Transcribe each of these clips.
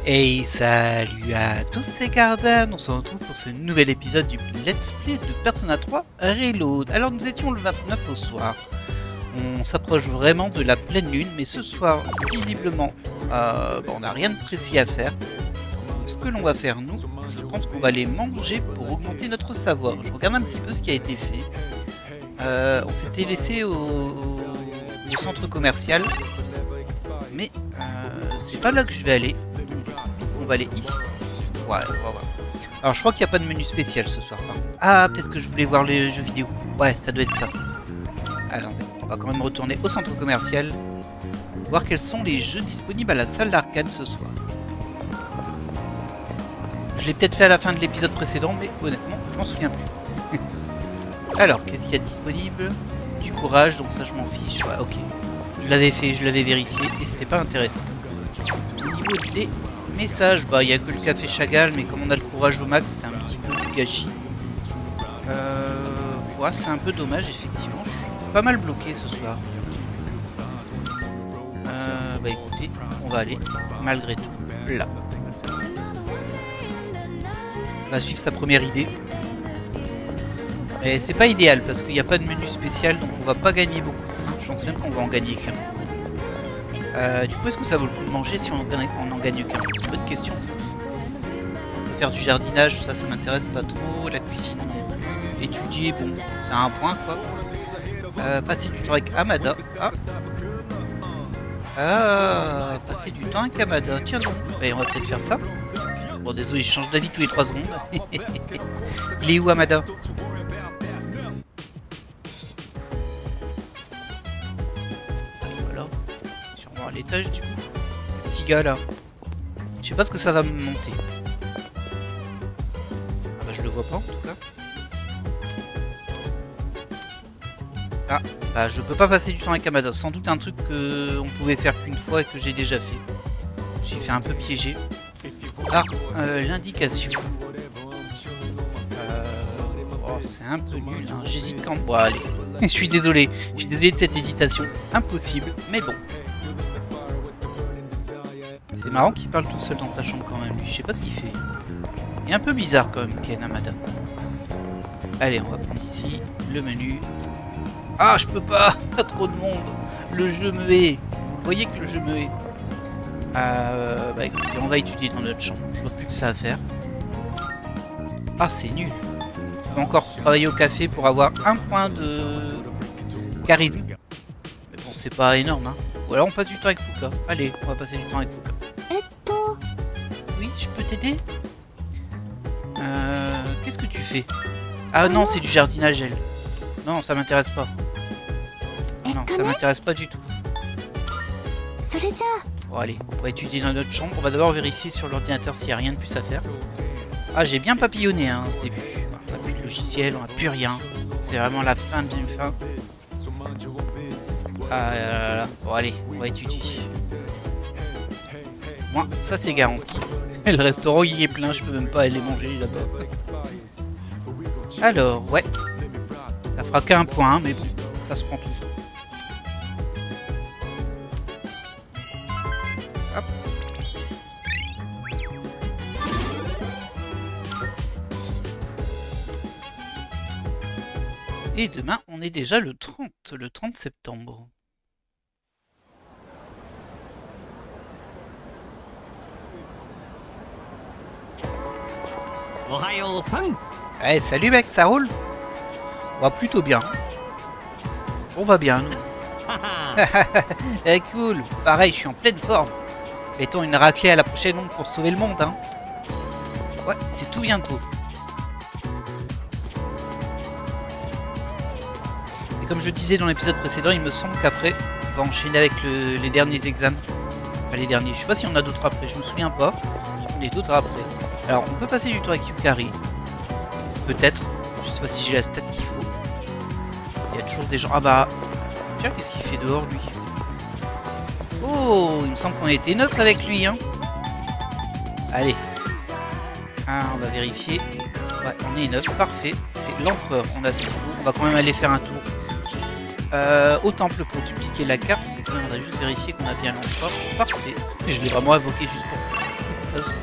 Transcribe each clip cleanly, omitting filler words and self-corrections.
Hey, salut à tous, c'est Garden. On se retrouve pour ce nouvel épisode du Let's Play de Persona 3 Reload. Alors nous étions le 29 au soir. On s'approche vraiment de la pleine lune, mais ce soir, visiblement, on n'a rien de précis à faire. Ce que l'on va faire, nous, je pense qu'on va les manger pour augmenter notre savoir. Je regarde un petit peu ce qui a été fait. On s'était laissé au centre commercial, mais c'est pas là que je vais aller. On va aller ici. Ouais, on va voir. Alors je crois qu'il n'y a pas de menu spécial ce soir. Ah, peut-être que je voulais voir les jeux vidéo. Ouais, ça doit être ça. Alors, on va quand même retourner au centre commercial, voir quels sont les jeux disponibles à la salle d'arcade ce soir. Je l'ai peut-être fait à la fin de l'épisode précédent, mais honnêtement, je m'en souviens plus. Alors, qu'est-ce qu'il y a de disponible? Du courage, donc ça je m'en fiche. Ouais, ok. Je l'avais fait, je l'avais vérifié, et c'était pas intéressant. Au niveau des messages, bah il n'y a que le café Chagall, mais comme on a le courage au max, c'est un petit peu du gâchis. Ouais, c'est un peu dommage, effectivement. Je suis pas mal bloqué ce soir. Bah écoutez, on va aller, malgré tout, là. On va suivre sa première idée. Mais c'est pas idéal, parce qu'il n'y a pas de menu spécial, donc on va pas gagner beaucoup. Je pense même qu'on va en gagner qu'un. Du coup, est-ce que ça vaut le coup de manger si on en gagne qu'un? C'est une bonne question, ça. On peut faire du jardinage, ça m'intéresse pas trop. La cuisine non plus. Étudier, bon, c'est un point, quoi. Passer du temps avec Amada. Passer du temps avec Amada. Tiens donc. Et on va peut-être faire ça. Bon, désolé, je change d'avis tous les 3 secondes. Il est où, Amada? À l'étage du coup. Le petit gars là. Je sais pas ce que ça va me monter. Ah bah je le vois pas en tout cas. Ah bah je peux pas passer du temps avec Amada. Sans doute un truc que on pouvait faire qu'une fois et que j'ai déjà fait. Je me suis fait un peu piéger. Ah l'indication. Oh c'est un peu nul hein. J'hésite quand. Bon allez. Je suis désolé. Je suis désolé de cette hésitation. Impossible. Mais bon. C'est marrant qu'il parle tout seul dans sa chambre quand même, lui. Je sais pas ce qu'il fait. Il est un peu bizarre quand même, Ken Amada. Allez, on va prendre ici le menu. Ah, je peux pas. Pas trop de monde. Le jeu me hait. Vous voyez que le jeu me hait. Bah écoutez, on va étudier dans notre chambre. Je vois plus que ça à faire. Ah, c'est nul. On va encore travailler au café pour avoir un point de charisme. Mais bon, c'est pas énorme, hein. Ou alors on passe du temps avec Fuka. Allez, on va passer du temps avec Fuka. Oui, je peux t'aider? Qu'est-ce que tu fais? Ah non, c'est du jardinage, elle. Non, ça m'intéresse pas. Non, ça m'intéresse pas du tout. Bon, allez, on va étudier dans notre chambre. On va d'abord vérifier sur l'ordinateur s'il n'y a rien de plus à faire. Ah, j'ai bien papillonné, hein, ce début. On n'a plus de logiciel, on n'a plus rien. C'est vraiment la fin d'une fin. Ah là là. Bon, allez, on va étudier. Moi, ça c'est garanti. Le restaurant il est plein, je peux même pas aller manger là-bas. Alors, ouais. Ça fera qu'un point, hein, mais bon, ça se prend toujours. Hop. Et demain, on est déjà le 30 septembre. Hey, salut mec, ça roule? On va plutôt bien. On va bien, nous. Eh, cool. Pareil, je suis en pleine forme. Mettons une raclée à la prochaine onde pour sauver le monde, hein. Ouais, c'est tout bientôt. Et comme je disais dans l'épisode précédent, il me semble qu'après, on va enchaîner avec les derniers examens. Enfin, les derniers. Je sais pas s'il y en a d'autres après, je me souviens pas. Il y en a d'autres après. Alors, on peut passer du temps avec Yukari. Peut-être. Je sais pas si j'ai la stat qu'il faut. Il y a toujours des gens... Ah bah... Tiens, qu'est-ce qu'il fait dehors, lui? Oh, il me semble qu'on était 9 avec lui, hein. Allez. Ah, on va vérifier. Ouais, on est 9. Parfait. C'est l'empereur. On a ce qu'il faut. On va quand même aller faire un tour. Au temple pour dupliquer la carte. On va juste vérifier qu'on a bien l'empereur. Parfait. Je l'ai vraiment invoqué juste pour ça. ça se voit.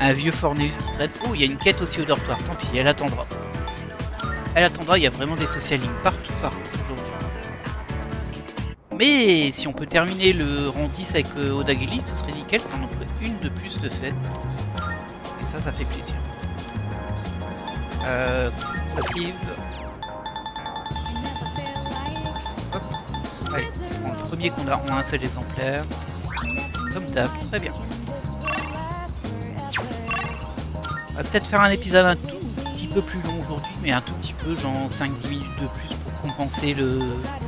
Un vieux Forneus qui traîne. Oh, il y a une quête aussi au dortoir. Tant pis, elle attendra. Elle attendra, il y a vraiment des social lignes partout aujourd'hui. Mais si on peut terminer le rang 10 avec Odagili, ce serait nickel, ça en ferait une de plus de fête. Et ça fait plaisir. Passive. Hop. Allez, on prend le premier qu'on a en un seul exemplaire. Comme d'hab, très bien. On va peut-être faire un épisode un tout petit peu plus long aujourd'hui, mais un tout petit peu, genre 5-10 minutes de plus pour compenser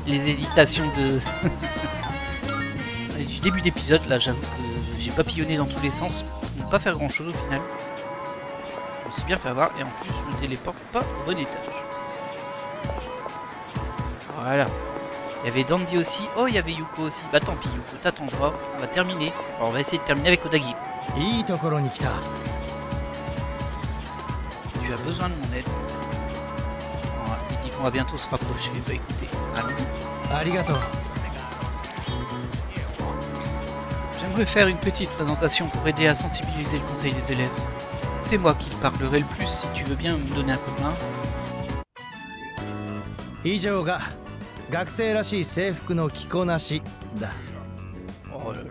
les hésitations de du début d'épisode. Là, j'avoue que j'ai papillonné dans tous les sens pour ne pas faire grand chose au final. Je me suis bien fait avoir et en plus je me téléporte pas au bon étage. Voilà. Il y avait Dandy aussi. Oh, il y avait Yuko aussi. Bah tant pis, Yuko, t'attendras. On va terminer. Alors, on va essayer de terminer avec Odagi. Tu as besoin de mon aide. Voilà. Il dit qu'on va bientôt se rapprocher. Bah écoutez, allez-y. J'aimerais faire une petite présentation pour aider à sensibiliser le conseil des élèves. C'est moi qui parlerai le plus si tu veux bien me donner un coup de main. Oh là là.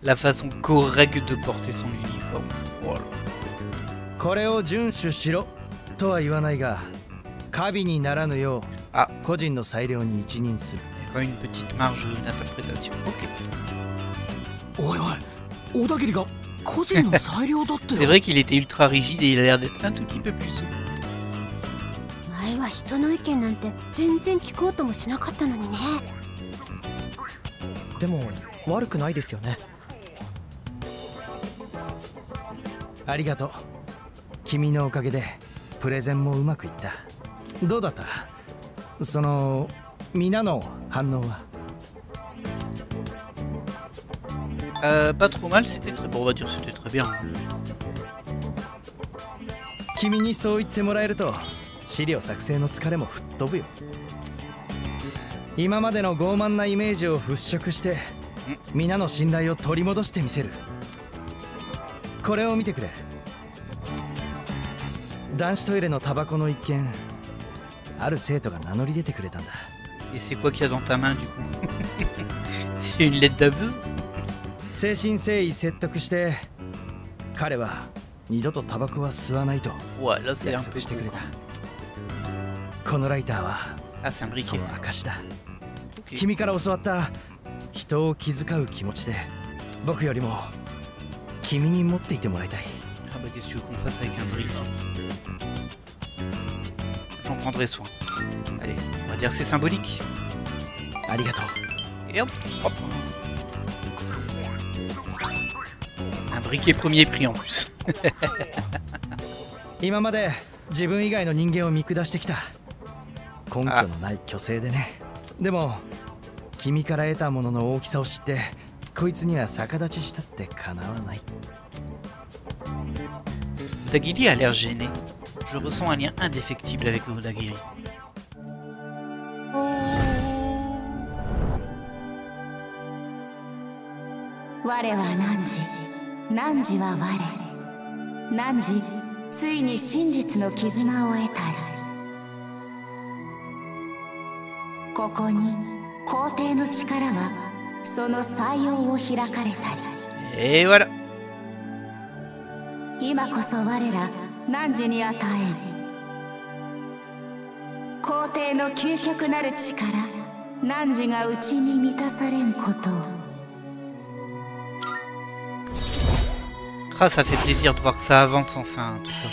La façon correcte de porter son uniforme. Oh là. Ah. Il y a quand même une petite marge d'interprétation. Ok. C'est vrai qu'il était ultra rigide et il a l'air d'être un tout petit peu plus souple. Pas trop mal, c'était très bon, on va dire c'était très bien. Et c'est quoi qu'il y a dans ta main du coup? C'est une lettre d'aveu? Ouais, là c'est un peu trop. Ah, c'est un briquet. Okay. Ah bah qu'est-ce que tu veux qu'on fasse avec un briquet? J'en prendrai soin. Allez, on va dire c'est symbolique. Et hop, hop. Un briquet premier prix en plus. Odagiri a l'air gêné. Je ressens un lien indéfectible avec Odagiri. Et voilà. Ah, ça fait plaisir de voir que ça avance enfin, tout ça.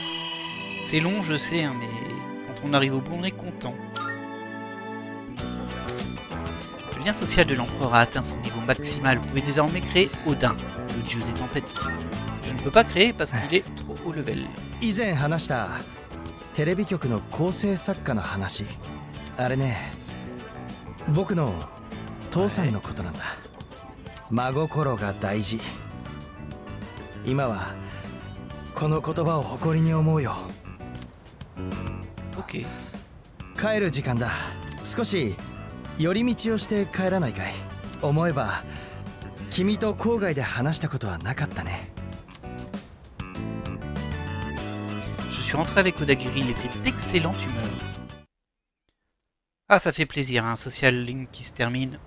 C'est long, je sais, hein, mais quand on arrive au bout, on est content. Le lien social de l'empereur a atteint son niveau maximal. Vous pouvez désormais créer Odin, le dieu des tempêtes. Je ne peux pas créer parce qu'il est trop haut level. Ok. 帰る時間だ。少し寄り道をして帰らないかい。思えば君と郊外で話したことはなかったね。Je suis rentré avec Odagiri, il était d'excellente humeur. Ah, ça fait plaisir, un social link qui se termine.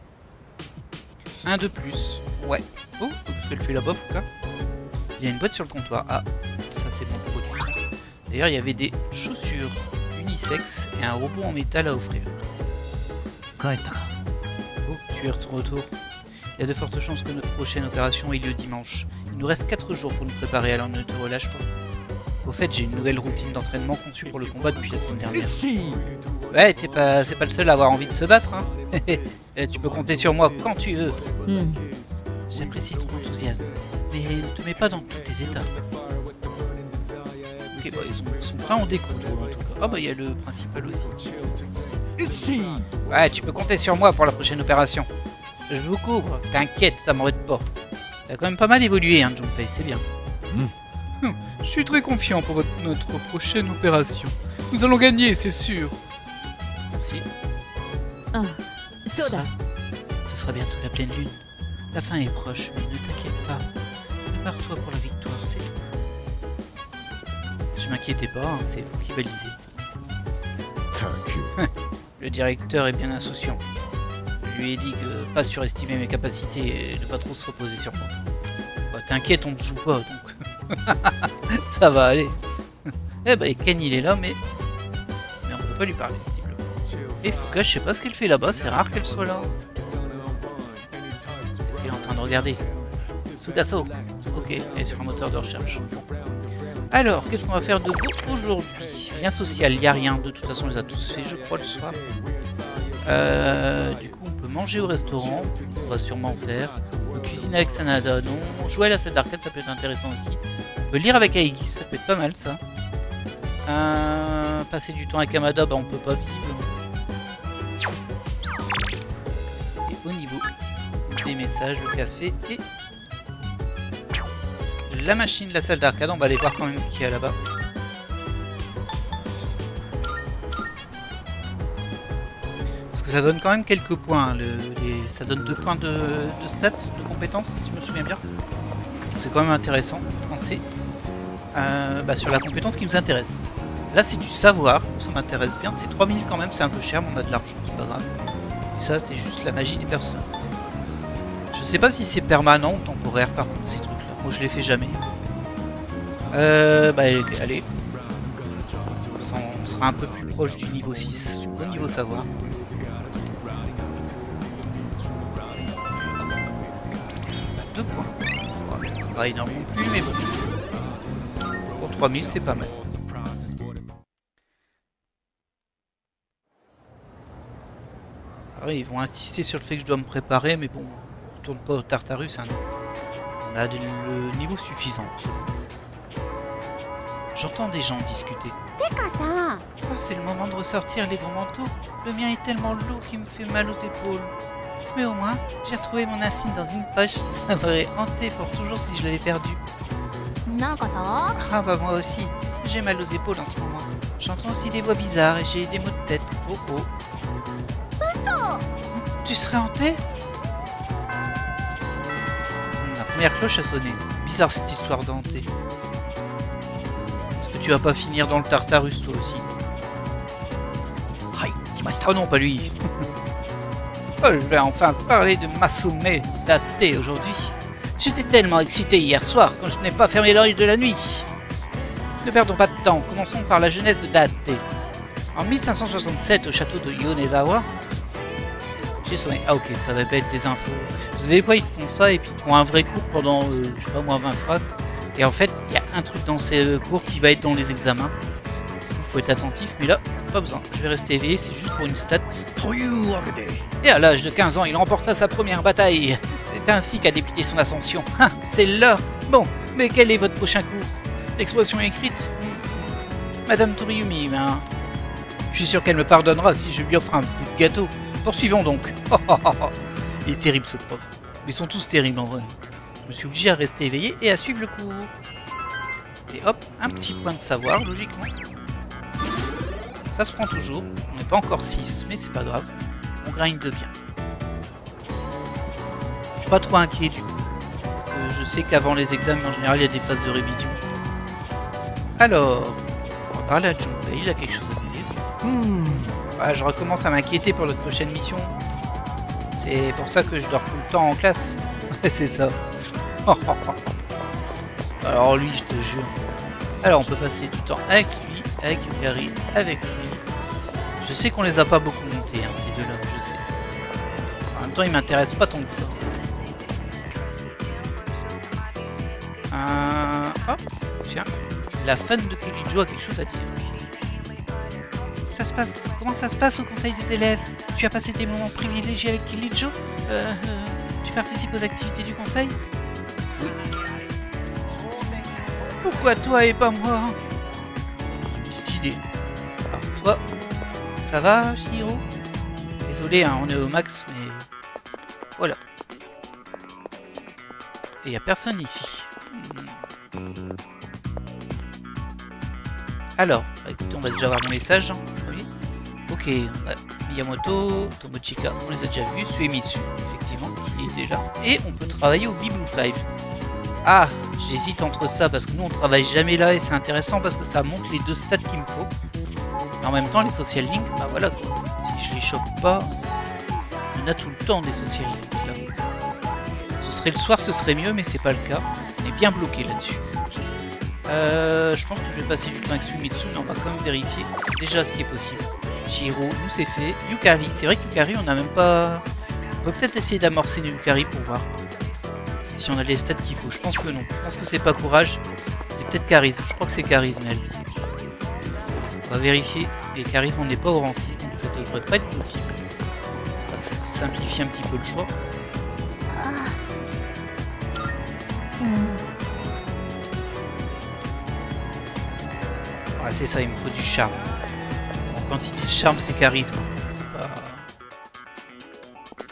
Un de plus. Ouais. Oh, qu'est-ce qu'elle fait là-bas, Fuka? Il y a une boîte sur le comptoir. Ah, ça c'est mon produit. D'ailleurs, il y avait des chaussures unisex et un robot en métal à offrir. Oh, tu es de retour. Il y a de fortes chances que notre prochaine opération ait lieu dimanche. Il nous reste 4 jours pour nous préparer, alors ne te relâche pas. Au fait, j'ai une nouvelle routine d'entraînement conçue pour le combat depuis la semaine dernière. Ouais, c'est pas le seul à avoir envie de se battre, hein. Tu peux compter sur moi quand tu veux. J'apprécie ton enthousiasme, mais ne te mets pas dans tous tes états. Ok, bah, ils sont prêts à en découdre en tout cas. Ah bah il y a le principal aussi. Ouais, tu peux compter sur moi pour la prochaine opération. Je vous couvre, t'inquiète, ça m'arrête pas. T'as quand même pas mal évolué, hein, Junpei, c'est bien. Je suis très confiant pour notre prochaine opération. Nous allons gagner, c'est sûr. Merci. Ah, Ce sera bientôt la pleine lune. La fin est proche, mais ne t'inquiète pas. Prépare-toi pour la victoire, c'est... Je m'inquiétais pas, hein, c'est vous qui balisez. Le directeur est bien insouciant. Je lui ai dit que pas surestimer mes capacités et ne pas trop se reposer sur moi. Bah, t'inquiète, on ne joue pas, donc... Ça va aller. Eh bah, Ken il est là, mais on peut pas lui parler, visiblement. Et Fuka, je sais pas ce qu'elle fait là-bas, c'est rare qu'elle soit là. Qu'est-ce qu'elle est en train de regarder? Sudaso. Ok, elle est sur un moteur de recherche. Alors, qu'est-ce qu'on va faire de beau aujourd'hui? Lien social, il n'y a rien, de toute façon on les a tous fait, je crois, le soir. Du coup, on peut manger au restaurant, on va sûrement en faire. On peut cuisiner avec Sanada, non. Jouer à la salle d'arcade, ça peut être intéressant aussi. On peut lire avec Aigis, ça peut être pas mal ça. Passer du temps avec Amada, bah on peut pas visiblement. Et au niveau des messages, le café et la machine, la salle d'arcade, on va aller voir quand même ce qu'il y a là-bas. Parce que ça donne quand même quelques points, hein, ça donne 2 points de stats, de compétences, si je me souviens bien. C'est quand même intéressant de penser sur la compétence qui nous intéresse. Là c'est du savoir, ça m'intéresse bien, c'est 3000 quand même, c'est un peu cher, mais on a de l'argent, c'est pas grave. Et ça c'est juste la magie des personnes. Je sais pas si c'est permanent ou temporaire par contre ces trucs là, moi je les fais jamais. Allez. On sera un peu plus proche du niveau 6, au niveau savoir. Deux points. Voilà, c'est pas énorme non plus, mais bon. Pour 3000 c'est pas mal. Alors, ils vont insister sur le fait que je dois me préparer, mais bon, on retourne pas au Tartarus, hein. On a le niveau suffisant. J'entends des gens discuter. Oh, c'est le moment de ressortir les grands manteaux. Le mien est tellement lourd qu'il me fait mal aux épaules. Mais au moins, j'ai retrouvé mon insigne dans une poche. Ça m'aurait hanté pour toujours si je l'avais perdu. Ah bah moi aussi, j'ai mal aux épaules en ce moment. J'entends aussi des voix bizarres et j'ai des maux de tête. Oh oh. Tu serais hanté? La première cloche a sonné. Bizarre cette histoire de hanté. Est-ce que tu vas pas finir dans le Tartarus toi aussi? Oh non, pas lui. Oh, je vais enfin parler de Masume Date aujourd'hui. J'étais tellement excité hier soir quand je n'ai pas fermé l'œil de la nuit. Ne perdons pas de temps, commençons par la jeunesse de Date. En 1567, au château de Yonezawa, j'ai sonné. Ah ok, ça va pas être des infos. Vous savez quoi, ils font ça et puis ils font un vrai cours pendant, je sais pas moi, 20 phrases. Et en fait, il y a un truc dans ces cours qui va être dans les examens. Il faut être attentif, mais là, pas besoin. Je vais rester éveillé, c'est juste pour une stat. Et à l'âge de 15 ans, il remporta sa première bataille. C'est ainsi qu'a débuté son ascension. Ah, c'est l'heure. Bon, mais quel est votre prochain coup? L'expression écrite? Madame Toriumi, ben... je suis sûr qu'elle me pardonnera si je lui offre un bout de gâteau. Poursuivons donc. Il est terrible ce prof. Ils sont tous terribles en vrai. Je me suis obligé à rester éveillé et à suivre le cours. Et hop, un petit point de savoir, logiquement. Ça se prend toujours. On n'est pas encore 6, mais c'est pas grave. On grind bien. Je suis pas trop inquiet du coup. je sais qu'avant les examens, en général, il y a des phases de révision. Alors, on va parler à Junpei, il a quelque chose à nous dire. Ah, je recommence à m'inquiéter pour notre prochaine mission. C'est pour ça que je dors tout le temps en classe. C'est ça. Alors lui, je te jure. Alors on peut passer du temps avec lui, avec Yukari, avec lui. Je sais qu'on les a pas beaucoup montés, hein, ces deux-là, je sais. En même temps, ils m'intéressent pas tant que ça. Oh, tiens. La fan de Kirijo a quelque chose à dire. Comment ça se passe au conseil des élèves? Tu as passé des moments privilégiés avec Kirijo? Tu participes aux activités du conseil? Oui. Pourquoi toi et pas moi? J'ai une petite idée. Alors toi, ça va, Shihiro? Désolé, hein, on est au max, mais voilà. Et il n'y a personne ici. Alors, bah, écoutez, on va déjà voir le message. Hein. Oui. Ok, on a Miyamoto, Tomochika, on les a déjà vus. Suemitsu, effectivement, qui est déjà. Et on peut travailler au Blue 5. Ah, j'hésite entre ça parce que nous on travaille jamais là et c'est intéressant parce que ça montre les deux stats qu'il me faut. Mais en même temps, les social links, bah voilà quoi. Si je les chope pas, on a tout le temps des social links là. Ce serait le soir, ce serait mieux, mais c'est pas le cas. On est bien bloqué là-dessus. Je pense que je vais passer du temps avec Sumitsu, mais on va quand même vérifier déjà ce qui est possible. Chihiro, nous c'est fait. Yukari, c'est vrai que Yukari, on n'a même pas. On peut peut-être essayer d'amorcer le Yukari pour voir si on a les stats qu'il faut. Je pense que non. Je pense que c'est pas courage. C'est peut-être charisme. Je crois que c'est charisme, elle. On va vérifier. Et charisme, on n'est pas au rang 6, donc ça devrait pas être possible. Ça simplifie un petit peu le choix. Ah, c'est ça, il me faut du charme. En quantité de charme, c'est charisme.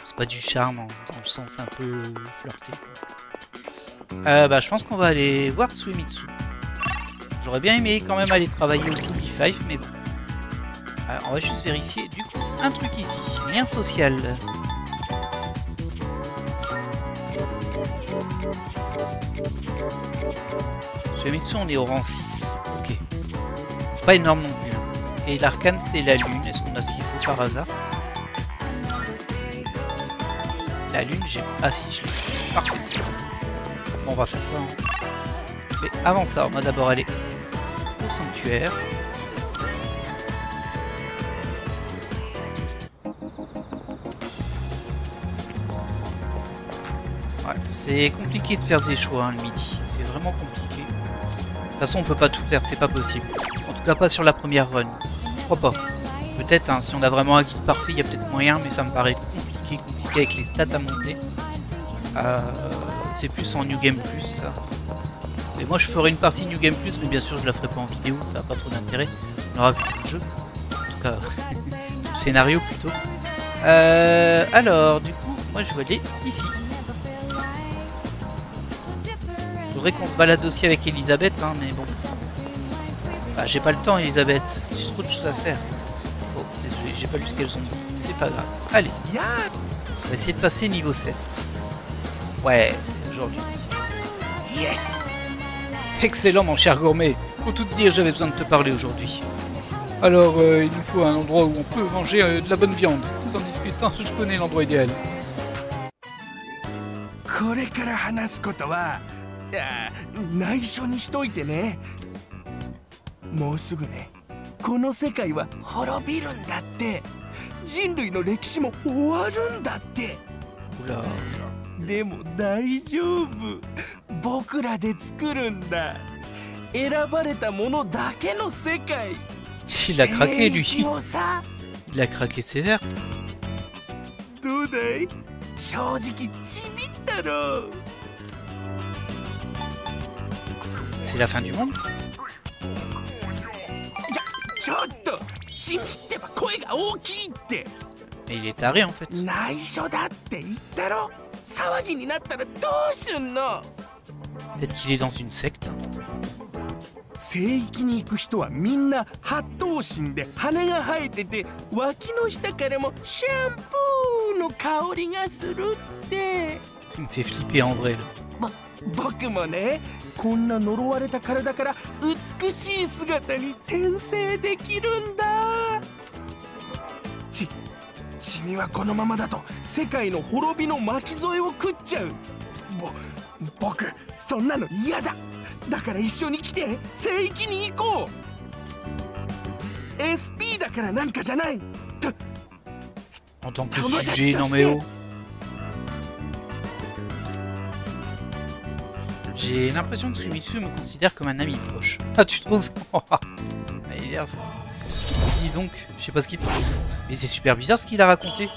C'est pas du charme dans le sens un peu flirté. Bah, je pense qu'on va aller voir Suemitsu. J'aurais bien aimé quand même aller travailler au 2B5, mais bon. On va juste vérifier du coup un truc ici. Lien social. Suemitsu, on est au rang 6. Ok. C'est pas énorme non plus. Et l'arcane, c'est la lune. Est-ce qu'on a ce qu'il faut par hasard? La lune, j'ai... Ah si, je l'ai. Parfait. Bon, on va faire ça. Hein. Mais avant ça, on va d'abord aller au sanctuaire. Ouais, c'est compliqué de faire des choix hein, le midi. C'est vraiment compliqué. De toute façon, on peut pas tout faire, c'est pas possible. En tout cas, pas sur la première run. Je crois pas. Peut-être, hein, si on a vraiment un guide parfait, il y a peut-être moyen, mais ça me paraît compliqué avec les stats à monter. C'est plus en New Game Plus, ça. Et moi, je ferai une partie New Game Plus, mais bien sûr, je la ferai pas en vidéo, ça n'a pas trop d'intérêt. On aura vu tout le jeu. En tout cas, tout le scénario plutôt. Alors, du coup, moi, je vais aller ici. Il faudrait qu'on se balade aussi avec Elisabeth, hein, mais bon. Bah, j'ai pas le temps, Elisabeth. J'ai trop de choses à faire. Oh, désolé, j'ai pas lu ce qu'elles ont dit. C'est pas grave. Allez. On va essayer de passer niveau 7. Ouais, c'est aujourd'hui. Yes! Excellent, mon cher gourmet. Pour tout te dire, j'avais besoin de te parler aujourd'hui. Alors, il nous faut un endroit où on peut manger de la bonne viande. Tout en discutant, je connais l'endroit idéal. Oula. でも大丈夫。僕らで作るんだ。選ばれたものだけの世界。Il a craqué lui. Il a craqué sévère. どうだい？正直ちびったろ。C'est la fin du monde? ちょっとちびってば声が大きいって。Mais il est taré en fait. 内緒だって言ったろ。騒ぎになったらどうすんの？ Peut-être qu'il est dans une secte. 聖域に行く人はみんな八頭身で羽が生えてて脇の下からもシャンプーの香りがするって。Il me fait flipper en vrai là. 僕もね、こんな呪われた体から美しい姿に転生できるんだ。君はこのままだと世界の滅びの巻き添えを食っちゃう。僕そんなの嫌だ。だから一緒に来て、聖域に行こう。 SP だからなんかじゃない。 En tant que sujet, non mais oh. J'ai l'impression que Sumitsu me considère comme un ami proche. Ah, tu trouves? Dis donc, je sais pas ce qu'il trouve. Mais c'est super bizarre ce qu'il a raconté.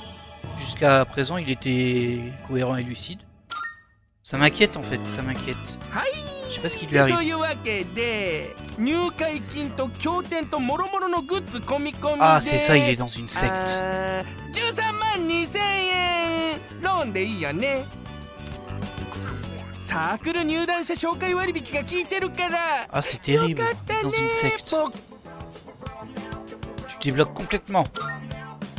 Jusqu'à présent, il était cohérent et lucide. Ça m'inquiète en fait, ça m'inquiète. Je sais pas ce qui lui arrive. Ah, c'est ça, il est dans une secte. Ah, c'est terrible, dans une secte. Tu débloques complètement.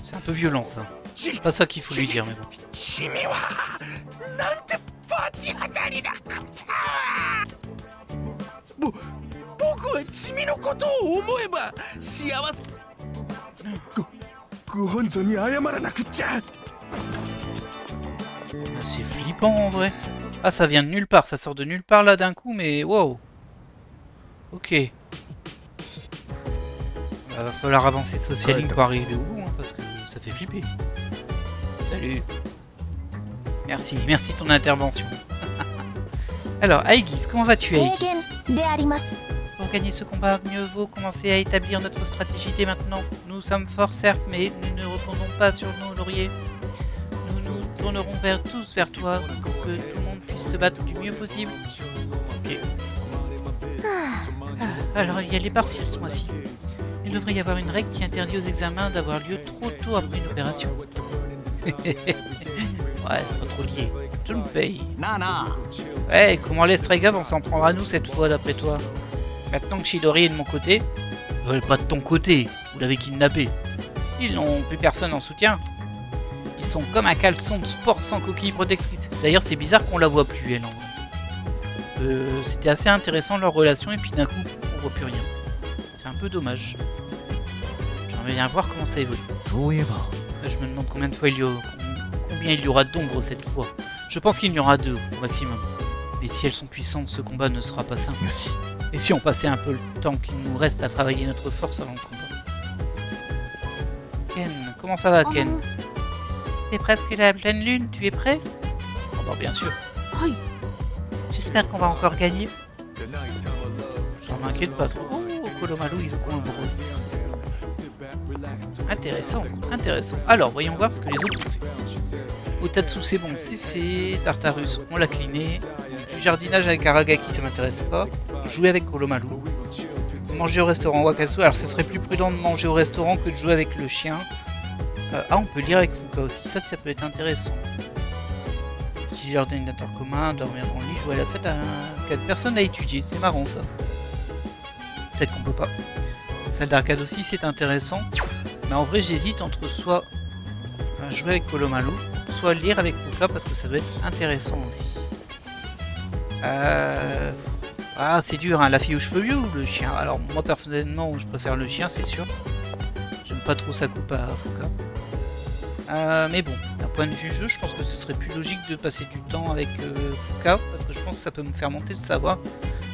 C'est un peu violent ça. C'est pas ça qu'il faut lui dire, mais bon. C'est flippant en vrai. Ah, ça vient de nulle part, ça sort de nulle part là d'un coup, mais wow. Ok. Bah, va falloir avancer Social Link pour arriver au bout, hein, parce que ça fait flipper. Salut. Merci, merci de ton intervention. Alors, Aegis, comment vas-tu, Aegis? Pour gagner ce combat, mieux vaut commencer à établir notre stratégie dès maintenant. Nous sommes forts, certes, mais nous ne retournons pas sur nos lauriers. Nous nous tournerons tous vers toi pour que tout le monde puisse se battre du mieux possible. Ok. Alors, il y a les partiels ce mois-ci. Il devrait y avoir une règle qui interdit aux examens d'avoir lieu trop tôt après une opération. Ouais, c'est pas trop lié. Je me paye. Ouais, comment l'Estrega on s'en prendra nous cette fois d'après toi? Maintenant que Chidori est de mon côté, ils veulent pas de ton côté, vous l'avez kidnappé. Ils n'ont plus personne en soutien. Ils sont comme un caleçon de sport sans coquille protectrice. D'ailleurs, c'est bizarre qu'on la voit plus, elle, en vrai. C'était assez intéressant leur relation, et puis d'un coup, on voit plus rien. C'est un peu dommage. J'aimerais bien voir comment ça évolue. Là, je me demande combien il y aura d'ombres cette fois. Je pense qu'il y en aura 2 au maximum. Mais si elles sont puissantes, ce combat ne sera pas simple. Et si on passait un peu le temps qu'il nous reste à travailler notre force avant le combat. Ken, comment ça va, Ken? C'est presque la pleine lune, tu es prêt? Oh bah bien sûr. J'espère qu'on va encore gagner. Ça m'inquiète pas trop. Oh, Kolomalu, il veut qu'on le brosse. Intéressant, intéressant. Alors, voyons voir ce que les autres ont fait. Otatsu, c'est bon, c'est fait. Tartarus, on l'a cliné. Du jardinage avec Aragaki, ça m'intéresse pas. Jouer avec Kolomalu. Manger au restaurant Wakasu. Alors, ce serait plus prudent de manger au restaurant que de jouer avec le chien. On peut lire avec Fuka aussi. Ça peut être intéressant. Utiliser l'ordinateur commun, dormir dans le lit, jouer à la salle à 4 personnes à étudier. C'est marrant, ça. Peut-être qu'on peut pas. Salle d'arcade aussi, c'est intéressant. Mais en vrai, j'hésite entre soit jouer avec Kolomalu, soit lire avec Fuka, parce que ça doit être intéressant aussi. Ah, c'est dur, hein. La fille aux cheveux vieux ou le chien? Alors, moi, personnellement, je préfère le chien, c'est sûr. J'aime pas trop sa coupe à Fuka. Mais bon, d'un point de vue jeu, je pense que ce serait plus logique de passer du temps avec Fuka, parce que je pense que ça peut me faire monter le savoir.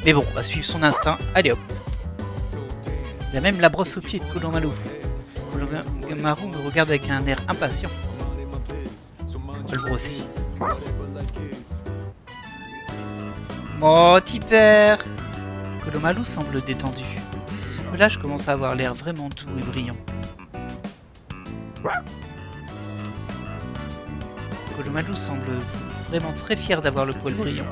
Mais bon, on va suivre son instinct. Allez hop. Il y a même la brosse au pied de Kolomalu. Kolomaru me regarde avec un air impatient. On va le brosser. Oh, tipper. Kolomalu semble détendu. Son pelage commence à avoir l'air vraiment doux et brillant. Kolomalu semble vraiment très fier d'avoir le poil brillant.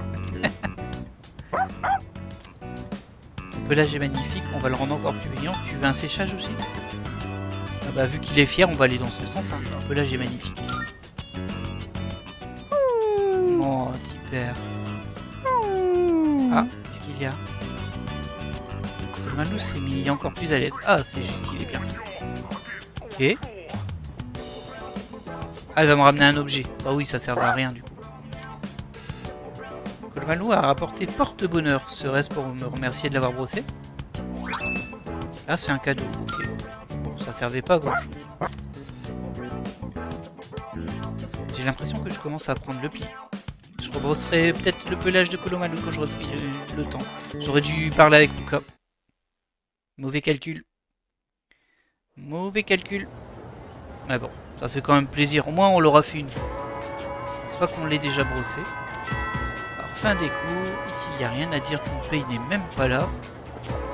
Ton pelage est magnifique, on va le rendre encore plus brillant. Tu veux un séchage aussi? Ah bah vu qu'il est fier, on va aller dans son sens. Hein. Ton pelage est magnifique. Oh, tipper. Ah, qu'est-ce qu'il y a? Kolomalu s'est mis encore plus à l'aise. Ah, c'est juste qu'il est bien. Ok. Ah, il va me ramener un objet. Bah oui, ça sert à rien du coup. Kolomalu a rapporté porte-bonheur. Serait-ce pour me remercier de l'avoir brossé? Ah, c'est un cadeau, ok. Bon, ça servait pas à grand-chose. J'ai l'impression que je commence à prendre le pli. Je rebrosserai peut-être le pelage de Kolomalu quand j'aurai pris le temps. J'aurais dû parler avec Fuka. Mauvais calcul. Mauvais calcul. Mais bon, ça fait quand même plaisir. Au moins, on l'aura fait une fois. Je pense pas qu'on l'ait déjà brossé. Alors, fin des cours. Ici, il n'y a rien à dire. Junpei n'est même pas là.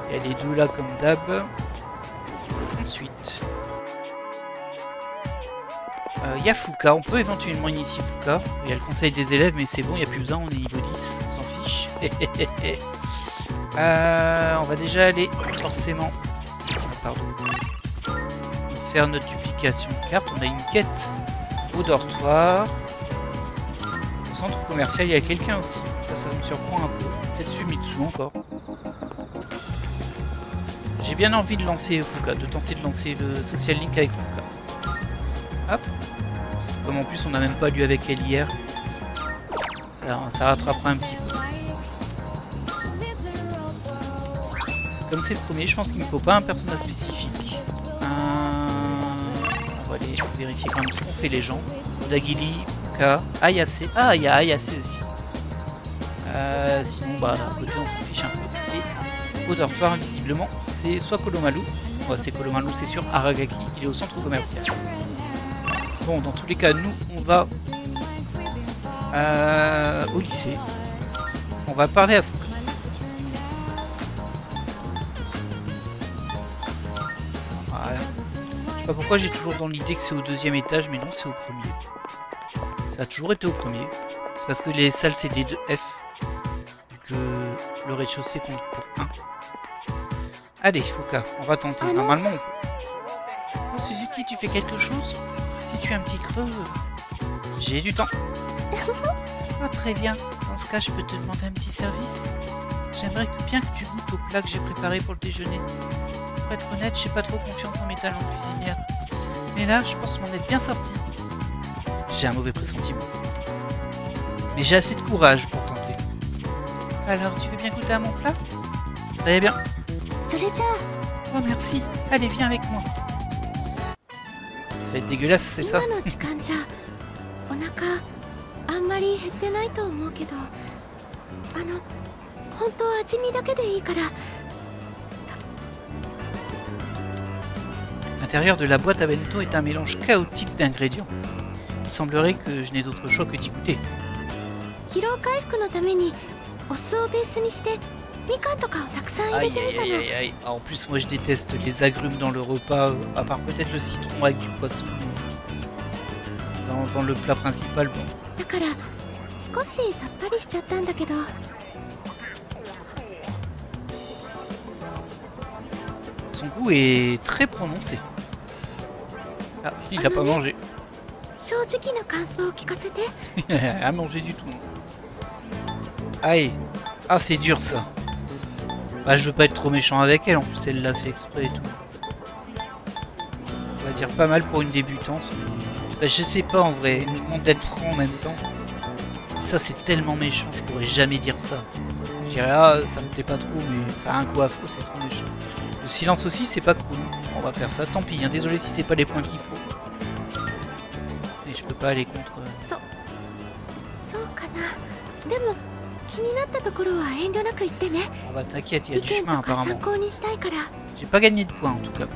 Il y a les deux là comme d'hab. Ensuite, il y a Fuka. On peut éventuellement initier Fuka. Il y a le conseil des élèves, mais c'est bon, il n'y a plus besoin. On est niveau 10. On s'en fiche. On va déjà aller forcément. Pardon. Faire notre duplication de carte. On a une quête au dortoir. Au centre commercial, il y a quelqu'un aussi. Ça me surprend un peu. Peut-être Sumitsu encore. J'ai bien envie de lancer Fuka, de tenter de lancer le Social Link avec Fuka. Hop. Comme en plus on n'a même pas lu avec elle hier. Ça rattrapera un petit peu. Comme c'est le premier, je pense qu'il ne faut pas un personnage spécifique. On va aller vérifier quand même ce qu'ont fait les gens. Dagili, Fuka, Ayase. Ah, il y a Ayase aussi. Sinon, bah, à côté, on s'en fiche un peu. Et au dortoir, visiblement, c'est soit Kolomalu. Ouais, c'est Kolomalu, c'est sûr. Aragaki, il est au centre commercial. Bon, dans tous les cas, nous, on va au lycée. On va parler à Fuka. Voilà. Je sais pas pourquoi j'ai toujours dans l'idée que c'est au deuxième étage, mais non, c'est au premier. Ça a toujours été au premier. C'est parce que les salles, c'est des 2F. Que le rez-de-chaussée compte pour 1. Allez, Fuka, on va tenter. Normalement, on peut. Oh, Suzuki, tu fais quelque chose? Si tu as un petit creux, j'ai du temps. Oh, très bien. Dans ce cas, je peux te demander un petit service. J'aimerais bien que tu goûtes au plat que j'ai préparé pour le déjeuner. Pour être honnête, j'ai pas trop confiance en mes talents de cuisinière. Mais là, je pense m'en être bien sorti. J'ai un mauvais pressentiment. Mais j'ai assez de courage pour tenter. Alors, tu veux bien goûter à mon plat? Très bien. Oh, merci. Allez, viens avec moi. Ça va être dégueulasse, c'est ça? L'intérieur de la boîte à bento est un mélange chaotique d'ingrédients. Il semblerait que je n'ai d'autre choix que d'y goûter. Aïe aïe aïe aïe aïe. En plus moi je déteste les agrumes dans le repas, à part peut-être le citron avec du poisson dans le plat principal. Bon. Son goût est très prononcé. Ah, il a pas mangé. Il a mangé du tout. Aïe. Ah, c'est dur ça. Bah, je veux pas être trop méchant avec elle, en plus elle l'a fait exprès et tout. On va dire pas mal pour une débutante. Bah, je sais pas en vrai, elle nous demande d'être franc en même temps. Ça c'est tellement méchant, je pourrais jamais dire ça. Je dirais ah ça me plaît pas trop mais ça a un coup affreux, c'est trop méchant. Le silence aussi c'est pas cool. On va faire ça, tant pis, hein. Désolé si c'est pas les points qu'il faut. Et je peux pas aller contre... Ah bah t'inquiète, il y a du chemin apparemment. J'ai pas gagné de points en tout cas.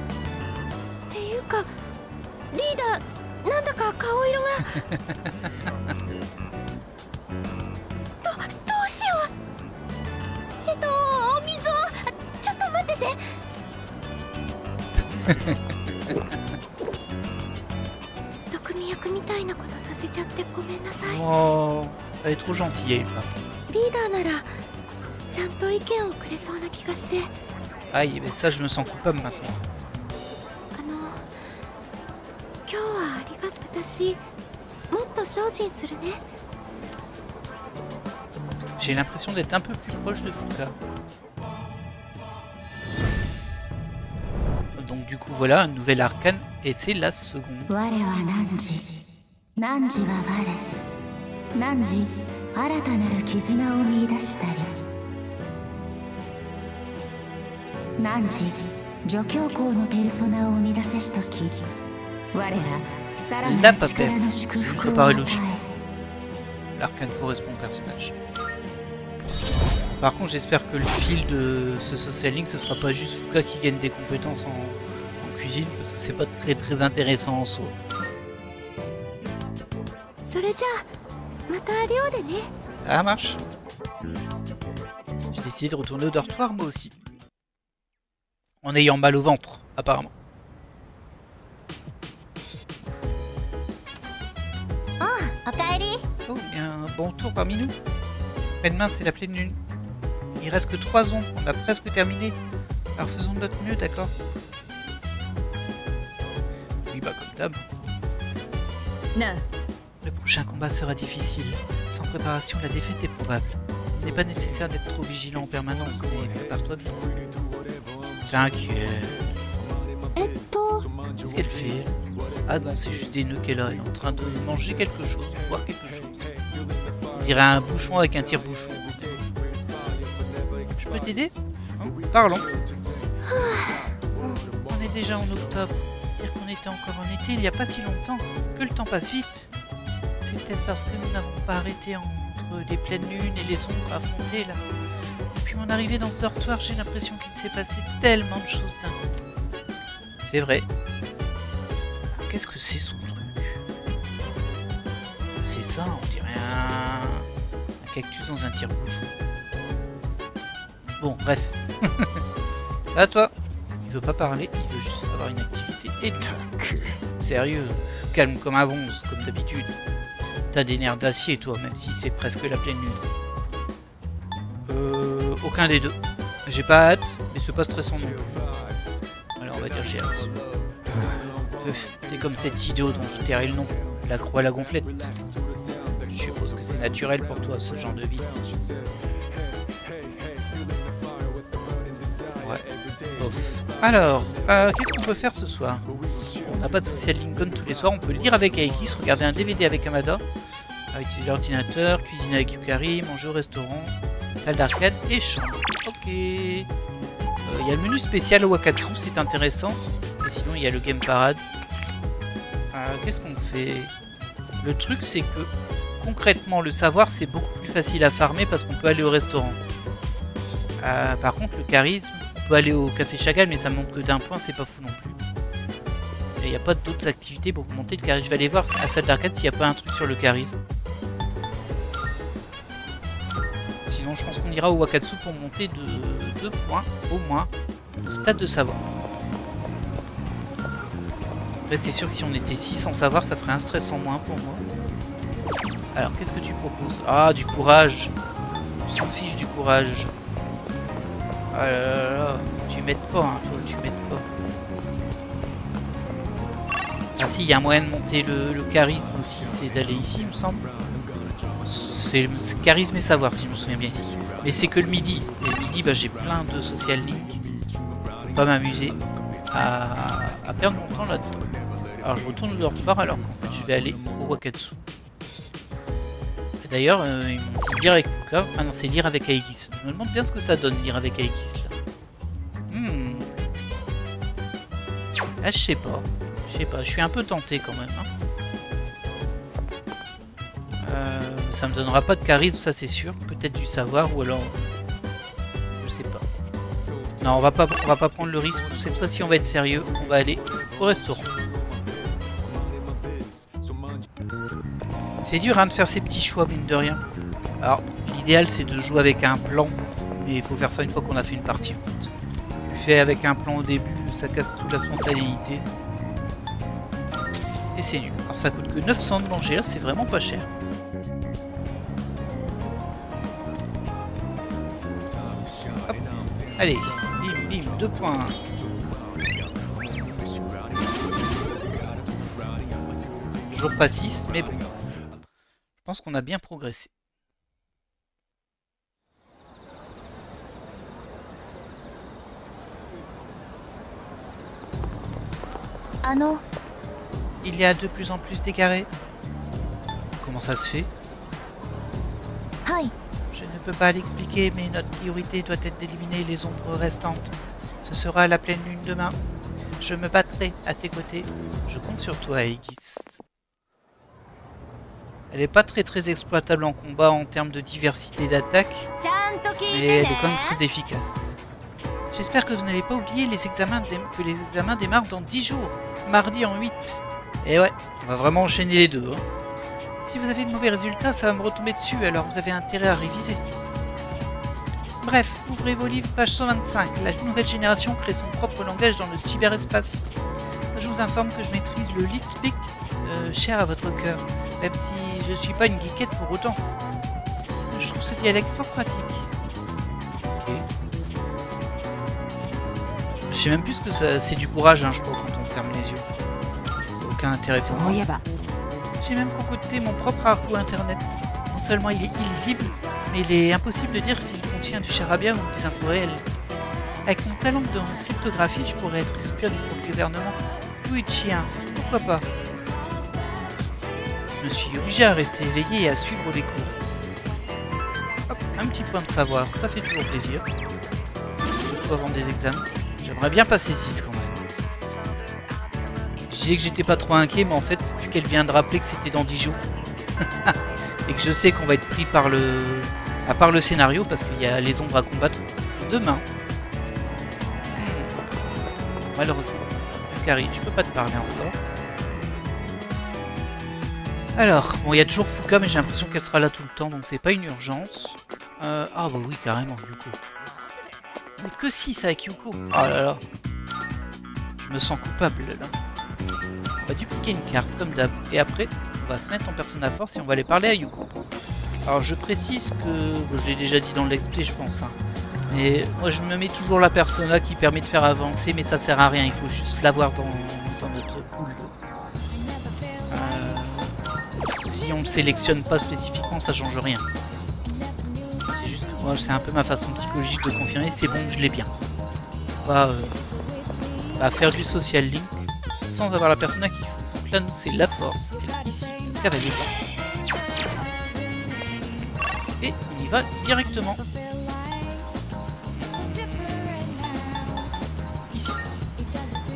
Oh, elle est trop gentille, elle. Aïe, mais ça je me sens coupable maintenant. J'ai l'impression d'être un peu plus proche de Fuka. Donc du coup voilà, un nouvel arcane et c'est la seconde. 汝新たなる絆を見出したり汝助教校のペルソナを生み出せしとき我らさらなる力の祝福を与え L'arcane correspond au personnage. Par contre, j'espère que le fil de ce social link, ce sera pas juste Fuka qui gagne des compétences en cuisine, parce que c'est pas très intéressant en soi. Ça marche. J'ai décidé de retourner au dortoir moi aussi. En ayant mal au ventre, apparemment. Oh, il y a un bon tour parmi nous. Après-demain, c'est la pleine lune. Il reste que 3 ombres, on a presque terminé. Alors faisons de notre mieux, d'accord? Oui, bah comme d'hab. Le prochain combat sera difficile. Sans préparation, la défaite est probable. Il n'est pas nécessaire d'être trop vigilant en permanence, mais prépare-toi bien. T'inquiète. Qu'est-ce qu'elle fait? Ah non, c'est juste des nœuds qu'elle a. Elle est en train de manger quelque chose, boire quelque chose. On dirait un bouchon avec un tire-bouchon. Je peux t'aider? Parlons. On est déjà en octobre. Dire qu'on était encore en été il n'y a pas si longtemps. Que le temps passe vite. C'est peut-être parce que nous n'avons pas arrêté entre les pleines lunes et les sombres affrontés là. Depuis mon arrivée dans ce dortoir, j'ai l'impression qu'il s'est passé tellement de choses d'un coup. C'est vrai. Qu'est-ce que c'est son truc? C'est ça, on dirait un cactus dans un tire-bouchon. Bon, bref. Ça va toi? Il veut pas parler, il veut juste avoir une activité. Et sérieux, calme comme un bronze, comme d'habitude. T'as des nerfs d'acier toi, même si c'est presque la pleine lune. Aucun des deux. J'ai pas hâte, mais c'est pas stressant non plus. Alors on va dire j'ai hâte. T'es comme cet idiot dont je tairai le nom, la croix à la gonflette. Je suppose que c'est naturel pour toi ce genre de vie. Ouais. Ouf. Alors, qu'est-ce qu'on peut faire ce soir? On n'a pas de social link comme tous les soirs, on peut lire avec Aekis, regarder un DVD avec Amada, utiliser l'ordinateur, cuisiner avec Yukari, manger au restaurant, salle d'arcade et chambre. Ok. Il y a le menu spécial au Wakatsu, c'est intéressant. Et sinon il y a le game parade. Qu'est-ce qu'on fait? Le truc c'est que concrètement le savoir c'est beaucoup plus facile à farmer parce qu'on peut aller au restaurant. Par contre le charisme, on peut aller au café Chagall mais ça monte que d'un point, c'est pas fou non plus. Et il n'y a pas d'autres activités pour monter le charisme. Je vais aller voir à la salle d'arcade s'il n'y a pas un truc sur le charisme. Sinon je pense qu'on ira au Wakatsu pour monter de 2 points au moins au stade de savoir. Après c'est sûr que si on était 6 sans savoir ça ferait un stress en moins pour moi. Alors qu'est-ce que tu proposes? Ah du courage. On s'en fiche du courage. Ah là là là. Tu m'aides pas hein toi, tu m'aides pas. Ah si, il y a un moyen de monter le charisme aussi, c'est d'aller ici il me semble. C'est charisme et savoir si je me souviens bien ici. Mais c'est que le midi. Et le midi bah, j'ai plein de social link. Pour pas m'amuser à perdre mon temps là-dedans. Alors je retourne au dortoir alors qu'en fait je vais aller au Wakatsu. D'ailleurs ils m'ont dit lire avec Fuka. Ah non c'est lire avec Aegis. Je me demande bien ce que ça donne lire avec Aegis là. Ah je sais pas. Je suis un peu tenté quand même. Hein. Ça me donnera pas de charisme, ça c'est sûr. Peut-être du savoir ou alors... Je sais pas. Non, on va pas prendre le risque. Cette fois-ci on va être sérieux. On va aller au restaurant. C'est dur hein, de faire ces petits choix, mine de rien. Alors, l'idéal c'est de jouer avec un plan. Mais il faut faire ça une fois qu'on a fait une partie en fait. Tu fais avec un plan au début, ça casse toute la spontanéité. Et c'est nul. Alors ça coûte que 900 de manger là, c'est vraiment pas cher. Hop. Allez, bim bim, 2 points. Toujours pas 6, mais bon. Je pense qu'on a bien progressé. Il y a de plus en plus d'égarés. Comment ça se fait? Je ne peux pas l'expliquer, mais notre priorité doit être d'éliminer les ombres restantes. Ce sera à la pleine lune demain. Je me battrai à tes côtés. Je compte sur toi, Aegis. Elle est pas très exploitable en combat en termes de diversité d'attaque, mais elle est quand même très efficace. J'espère que vous n'avez pas oublié que les examens démarrent dans 10 jours, mardi en 8. Et ouais, on va vraiment enchaîner les deux. Hein. Si vous avez de mauvais résultats, ça va me retomber dessus, alors vous avez intérêt à réviser. Bref, ouvrez vos livres, page 125. La nouvelle génération crée son propre langage dans le cyberespace. Je vous informe que je maîtrise le lead speak cher à votre cœur, même si je suis pas une geekette pour autant. Je trouve ce dialecte fort pratique. Ok. Je sais même plus ce que ça... C'est du courage, hein, je crois, quand on ferme les yeux. Aucun intérêt pour moi. J'ai même concocté mon propre argot internet. Non seulement il est illisible, mais il est impossible de dire s'il contient du charabia ou des infos réelles. Avec mon talent de cryptographie, je pourrais être espionne pour le gouvernement. Oui, chien, pourquoi pas? Je me suis obligé à rester éveillé et à suivre les cours. Hop, un petit point de savoir, ça fait toujours plaisir. Surtout avant des examens. J'aimerais bien passer 6 quand même. Je disais que j'étais pas trop inquiet, mais en fait, vu qu'elle vient de rappeler que c'était dans 10 jours, et que je sais qu'on va être pris par le... à part le scénario, parce qu'il y a les ombres à combattre demain. Malheureusement. Yukari, je peux pas te parler encore. Alors, bon, il y a toujours Fuka, mais j'ai l'impression qu'elle sera là tout le temps, donc c'est pas une urgence. Ah bah oui, carrément, Yuko. Mais que 6 avec Yuko. Oh là là. Je me sens coupable, là. On va dupliquer une carte, comme d'hab. Et après, on va se mettre en Persona Force et on va aller parler à Yuko. Alors, je précise que... Bon, je l'ai déjà dit dans le let's play, je pense. Hein. Mais moi, je me mets toujours la Persona qui permet de faire avancer, mais ça sert à rien. Il faut juste l'avoir dans notre pool. Si on ne sélectionne pas spécifiquement, ça change rien. C'est juste que moi, c'est un peu ma façon psychologique de confirmer, c'est bon, je l'ai bien. On va faire du social link sans avoir la persona qu'il faut. Donc là, nous, c'est la force. Et ici, le cavalier. Et on y va directement. Ici.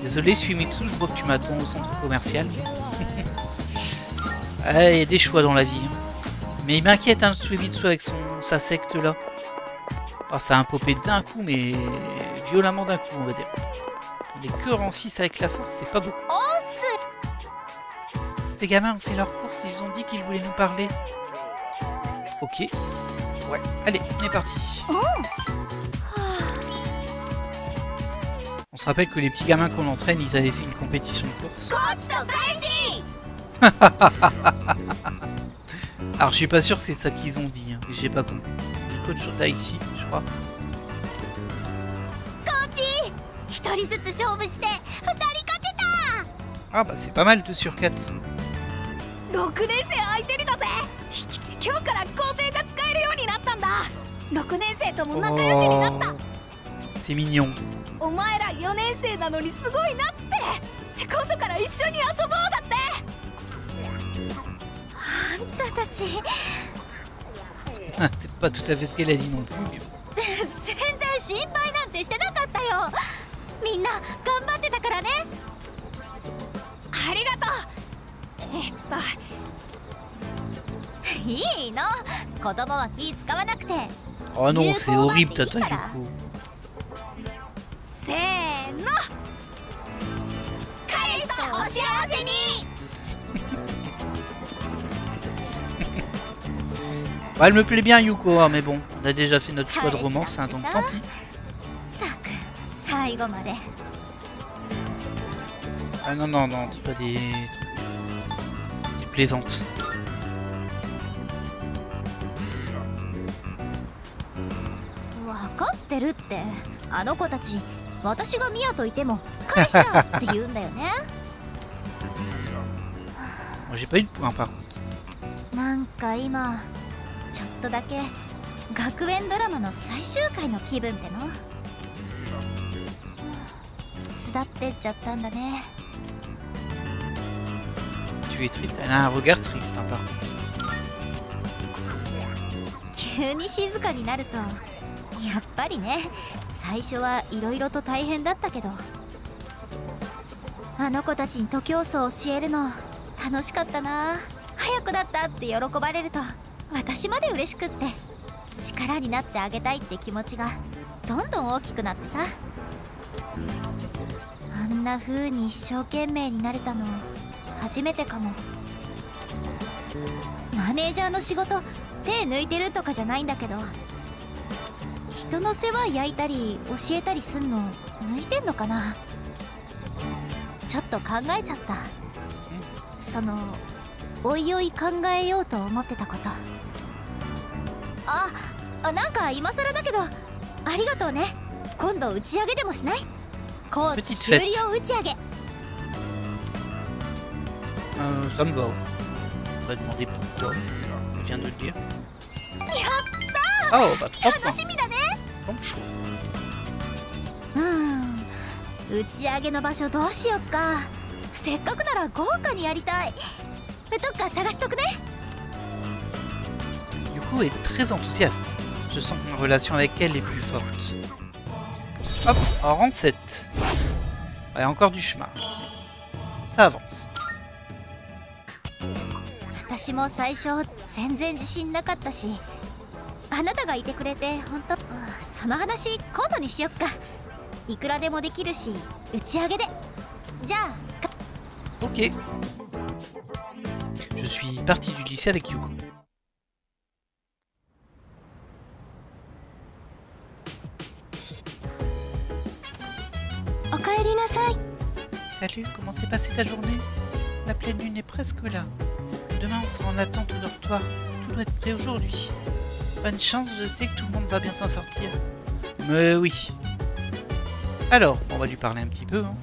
Désolé, Suimitsu, je vois que tu m'attends au centre commercial. Ah, il y a des choix dans la vie. Mais il m'inquiète, hein, Suimitsu avec sa secte là. Oh, ça a un popé d'un coup, mais violemment d'un coup, on va dire. Il est que rang 6 avec la force, c'est pas beaucoup. Ces gamins ont fait leur course et ils ont dit qu'ils voulaient nous parler. Ok. Ouais, allez, on est parti. On se rappelle que les petits gamins qu'on entraîne, ils avaient fait une compétition de course. Alors je suis pas sûr que c'est ça qu'ils ont dit, hein. J'ai pas compris. Coach Daichi, je crois. Ah bah c'est pas mal 2 sur 4. Oh, c'est mignon. Ah, c'est pas tout à fait ce qu'elle a dit non plus. Oh non, c'est horrible, Tata Yuko. Bah, elle me plaît bien Yuko, hein, mais bon, on a déjà fait notre choix de romance, hein, donc tant pis. Ah non, non, non, dis pas des plaisantes. Moi j'ai pas eu de point par contre. Tu es triste, elle a un regard triste hein, par contre. 急に静かになるとやっぱりね、最初はいろいろと大変だったけど、あの子たちに徒競走を教えるの楽しかったな。早くなったって喜ばれると私まで嬉しくって、力になってあげたいって気持ちがどんどん大きくなってさ。あんな風に一生懸命になれたの初めてかも。マネージャーの仕事手抜いてるとかじゃないんだけど、人の世話焼いたり教えたりすんの向いてんのかな。ちょっと考えちゃった。そのおいおい考えようと思ってたこと。なんか今更だけどありがとうね。今度打ち上げでもしない？コーチ終了打ち上げ。Ça me va. On va demander pourquoi. On vient de le dire. Oh, bah 3 points. Donc chaud. 打ち上げの場所どうしよっか。せっかくなら豪華にやりたい。どっか探しとくね。Yuko est très enthousiaste. Je sens que ma relation avec elle est plus forte. Hop, en rang 7. Ouais, encore du chemin. Ça avance. 私も最初全然自信なかったし、あなたがいてくれて本当。その話今度にしよっか。いくらでもできるし打ち上げで。じゃあ。Ok. Je suis parti du lycée avec Yuko. Salut, comment s'est passée ta journée? La pleine lune est presque là. Demain on sera en attente au dortoir. Tout doit être prêt aujourd'hui. Bonne chance, je sais que tout le monde va bien s'en sortir. Mais oui. Alors, on va lui parler un petit peu. Hein.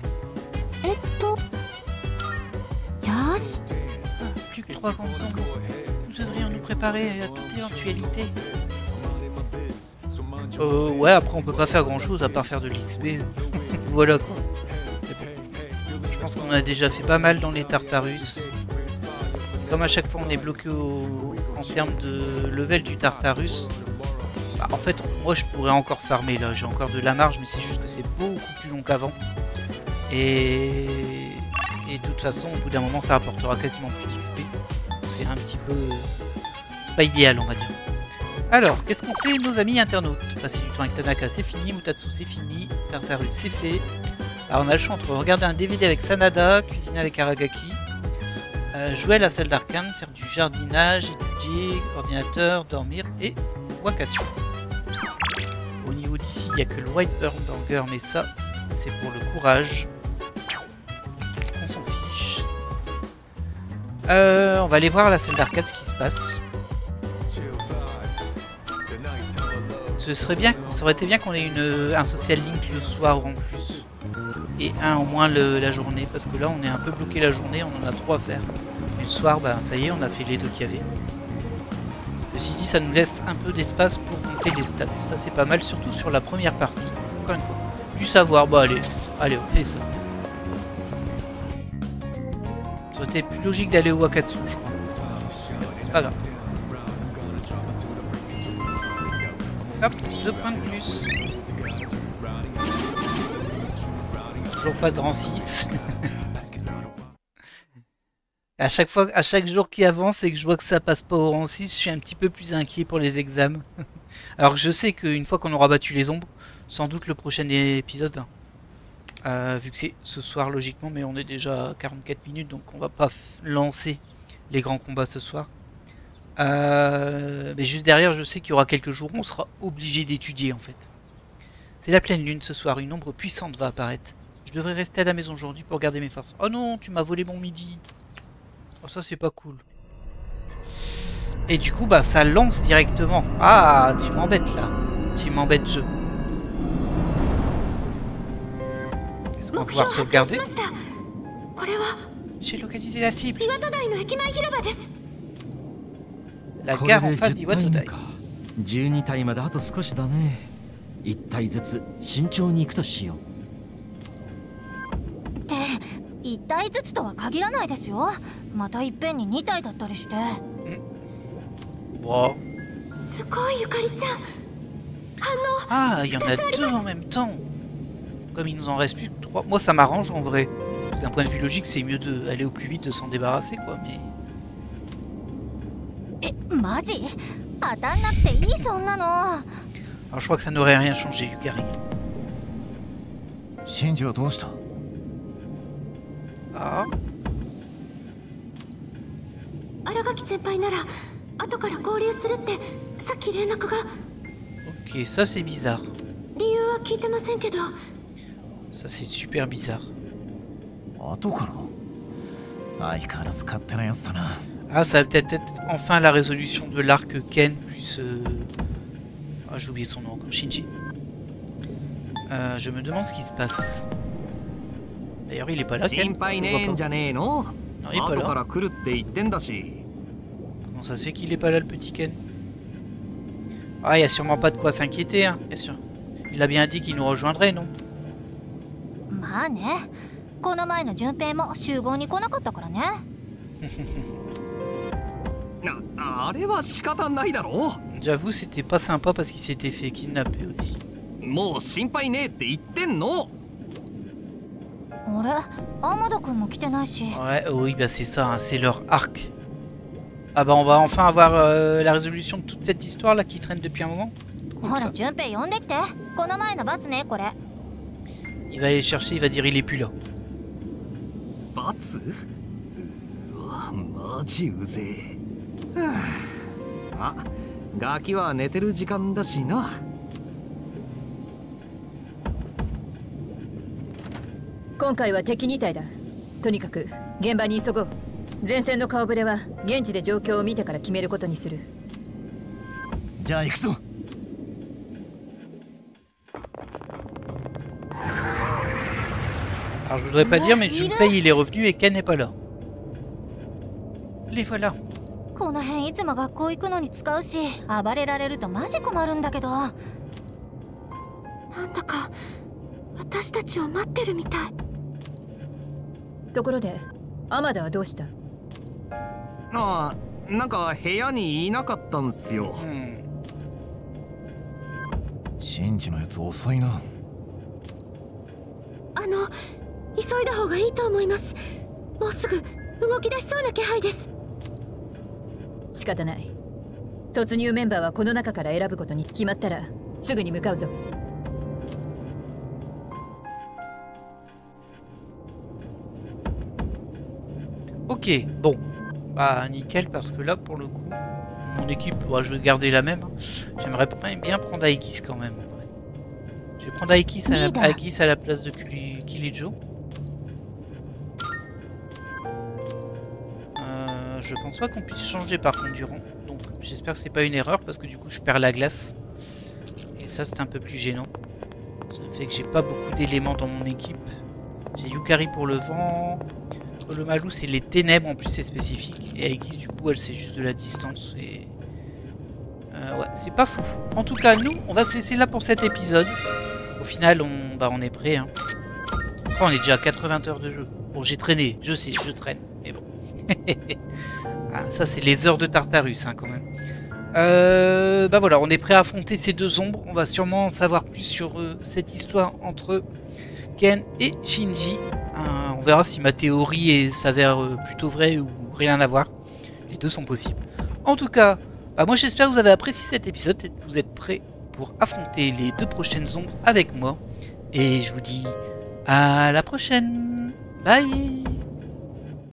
Plus que 3 grands ans. Nous devrions nous préparer à toute éventualité. Ouais, après on peut pas faire grand chose à part faire de l'XP. Voilà quoi. Je pense qu'on a déjà fait pas mal dans les Tartarus. Comme à chaque fois on est bloqué en termes de level du Tartarus, bah, en fait moi je pourrais encore farmer là, j'ai encore de la marge, mais c'est juste que c'est beaucoup plus long qu'avant. Et de toute façon au bout d'un moment ça rapportera quasiment plus d'XP. C'est un petit peu... c'est pas idéal on va dire. Alors, qu'est-ce qu'on fait nos amis internautes? Passer du temps avec Tanaka c'est fini, Mutatsu c'est fini, Tartarus c'est fait. Alors on a le choix entre regarder un DVD avec Sanada, cuisiner avec Aragaki, jouer à la salle d'arcane, faire du jardinage, étudier, ordinateur, dormir et Wakatsu. Au niveau d'ici, il n'y a que le White Burger, mais ça, c'est pour le courage. On s'en fiche. On va aller voir à la salle d'arcade ce qui se passe. Ça aurait été bien qu'on ait un social link le soir en plus. Et un au moins la journée, parce que là on est un peu bloqué la journée, on en a 3 à faire. Et le soir, bah ça y est, on a fait les 2 qu'il y avait. Ceci dit, ça nous laisse un peu d'espace pour monter les stats. Ça c'est pas mal, surtout sur la première partie. Encore une fois, du savoir, bah allez, on fait ça. Ça aurait été plus logique d'aller au Wakatsu, je crois. C'est pas grave. Hop, 2 points de plus. Toujours pas de rang 6. À chaque jour qui avance et que je vois que ça passe pas au rang 6, je suis un petit peu plus inquiet pour les examens. Alors que je sais qu'une fois qu'on aura battu les ombres, sans doute le prochain épisode, vu que c'est ce soir logiquement, mais on est déjà à 44 minutes, donc on va pas lancer les grands combats ce soir. Mais juste derrière, je sais qu'il y aura quelques jours où on sera obligé d'étudier en fait. C'est la pleine lune ce soir, une ombre puissante va apparaître. Je devrais rester à la maison aujourd'hui pour garder mes forces. Oh non, tu m'as volé mon midi. Oh ça c'est pas cool. Et du coup bah ça lance directement. Ah tu m'embêtes là. Tu m'embêtes jeu. Est-ce qu'on va pouvoir sauvegarder? J'ai localisé la cible. La gare en face d'Iwatodai. 12体まであと少しだね。1体ずつ慎重に行くとしよう。って1体ずつとは限らないですよ。またいっぺんに2体だったりして。わ。す Ah, il y en a deux en même temps. Comme il nous en reste plus que 3. Moi, ça m'arrange en vrai. D'un point de vue logique, c'est mieux d'aller au plus vite, de s'en débarrasser, quoi. Mais マジ当たんなくていいそんなの。 alors, je crois que ça n'aurait rien changé, Yukari. シンジはどうした？ Ah, 新垣先輩なら後から合流するってさっき連絡が。 ok, ça c'est bizarre. 理由は聞いてませんけど。 Ça c'est super bizarre. 後から？相変わらず勝手なやつだな。 Ah, ça va peut-être être enfin la résolution de l'arc Ken plus... Ah, j'ai oublié son nom encore, Shinji. Je me demande ce qui se passe. D'ailleurs, il est pas là, Ken. On le voit pas. Non, il est pas là. Comment ça se fait qu'il est pas là, le petit Ken? Ah, il y a sûrement pas de quoi s'inquiéter, hein, bien sûr. Il a bien dit qu'il nous rejoindrait, non? まあね。この前の順平も集合に来なかったからね。あれは仕方ないだろ。 J'avoue, c'était pas sympa parce qu'il s'était fait kidnapper aussi. もう心配ねえって言ってんの。あれ、天田くんも来てないし。 Ouais, oui, bah c'est ça, hein, c'est leur arc. Ah bah on va enfin avoir la résolution de toute cette histoire là qui traîne depuis un moment. Cool, ほ ça. ら、順平呼んできて。この前の罰ね、これ。 Il va aller chercher, il va dire il est plus là. 罰？うわ、マジうぜえ。あ、ガキは寝てる時間だしな。今回は敵2体だ。とにかく現場に急ごう。前線の顔ぶれは現地で状況を見てから決めることにする。じゃあ行くぞ。 Alors je voudrais pas dire mais Junpei il est revenu et Ken n'est pas là. Les voilà. この辺いつも学校行くのに使うし、暴れられるとマジ困るんだけど。なんだか私たちを待ってるみたい。ところで、天田はどうした？ああ、なんか部屋にいなかったんすよ。シンジのやつ遅いな。急いだ方がいいと思います。もうすぐ動き出しそうな気配です。仕方ない。突入メンバーはこの中から選ぶことに決まったらすぐに向かうぞ。Ok, bon. Bah nickel parce que là pour le coup, mon équipe, bah, je vais garder la même. J'aimerais bien prendre Aikis quand même. En vrai. Je vais prendre Aikis à la place de Kilijo. Je pense pas qu'on puisse changer par contre du rang. Donc j'espère que c'est pas une erreur parce que du coup je perds la glace. Et ça c'est un peu plus gênant. Ça fait que j'ai pas beaucoup d'éléments dans mon équipe. J'ai Yukari pour le vent. Le Malou c'est les ténèbres en plus c'est spécifique. Et Aikis du coup elle c'est juste de la distance. Et ouais c'est pas fou. En tout cas nous on va se laisser là pour cet épisode. Au final on est prêt. Hein. Oh, on est déjà à 80 heures de jeu. Bon j'ai traîné, je sais, je traîne. Mais bon. Ah, ça c'est les heures de Tartarus hein, quand même. Bah voilà, on est prêt à affronter ces deux ombres. On va sûrement en savoir plus sur cette histoire entre Ken et Shinji. On verra si ma théorie s'avère plutôt vraie ou rien à voir. Les deux sont possibles. En tout cas, bah moi j'espère que vous avez apprécié cet épisode et que vous êtes prêts pour affronter les deux prochaines ombres avec moi. Et je vous dis à la prochaine. Bye.